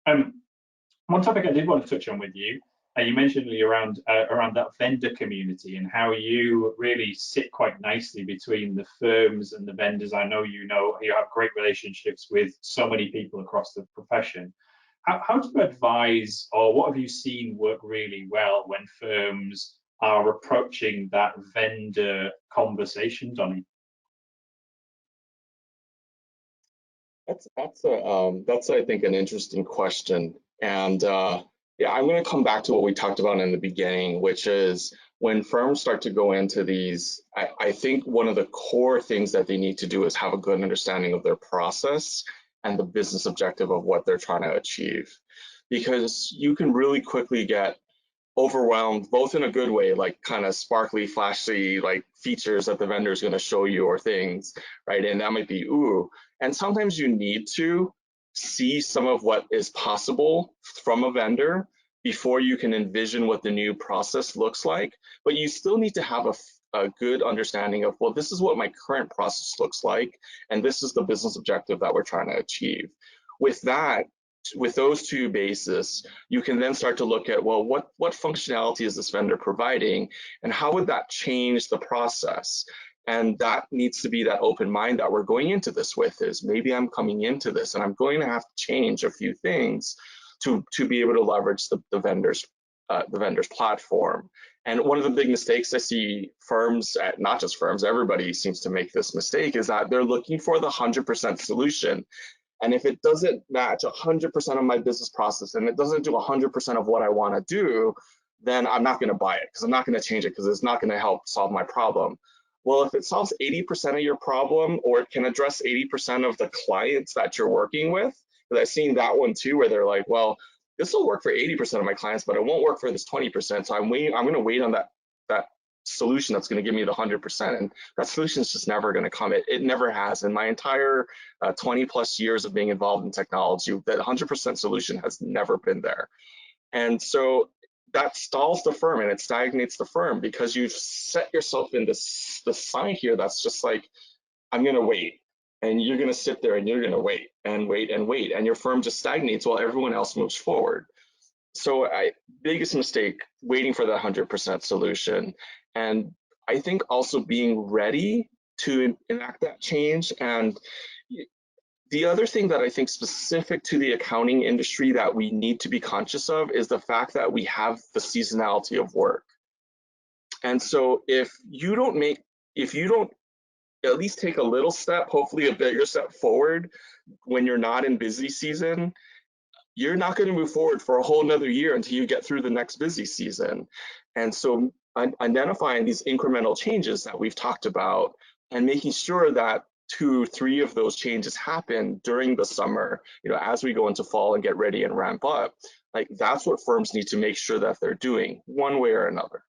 Um, One topic I did want to touch on with you, you mentioned earlier around that vendor community and how you really sit quite nicely between the firms and the vendors. I know you have great relationships with so many people across the profession. How do you advise, or what have you seen work really well when firms are approaching that vendor conversation, Donny? That's I think an interesting question, and yeah, I'm going to come back to what we talked about in the beginning, which is when firms start to go into these. I think one of the core things that they need to do is have a good understanding of their process and the business objective of what they're trying to achieve, because you can really quickly get overwhelmed, both in a good way, like kind of sparkly, flashy, like features that the vendor is going to show you or things, right? And that might be, ooh. And sometimes you need to see some of what is possible from a vendor before you can envision what the new process looks like. But you still need to have a good understanding of, well, this is what my current process looks like, and this is the business objective that we're trying to achieve. With that, with those two bases, you can then start to look at, well, what functionality is this vendor providing, and how would that change the process? And that needs to be that open mind that we're going into this with, is maybe I'm coming into this and I'm going to have to change a few things to be able to leverage the vendor's platform. And one of the big mistakes I see firms, not just firms, everybody seems to make this mistake, is that they're looking for the 100% solution. And if it doesn't match 100% of my business process and it doesn't do 100% of what I want to do, then I'm not going to buy it, because I'm not going to change it, because it's not going to help solve my problem. Well, if it solves 80% of your problem, or it can address 80% of the clients that you're working with, because I've seen that one too, where they're like, well, this will work for 80% of my clients, but it won't work for this 20%. So I'm going to wait on that solution that's going to give me the 100%, and that solution is just never going to come. It never has. In my entire 20 plus years of being involved in technology, that 100% solution has never been there. And so that stalls the firm and it stagnates the firm, because you've set yourself in this sign here that's just like, I'm going to wait, and you're going to sit there and you're going to wait and wait and wait, and your firm just stagnates while everyone else moves forward. So biggest mistake, waiting for that 100% solution. And I think also being ready to enact that change. And the other thing that I think specific to the accounting industry that we need to be conscious of is the fact that we have the seasonality of work. And so if you don't at least take a little step, hopefully a bigger step forward when you're not in busy season, you're not going to move forward for a whole nother year until you get through the next busy season. And so identifying these incremental changes that we've talked about and making sure that 2, 3 of those changes happen during the summer, as we go into fall and get ready and ramp up, like that's what firms need to make sure that they're doing one way or another.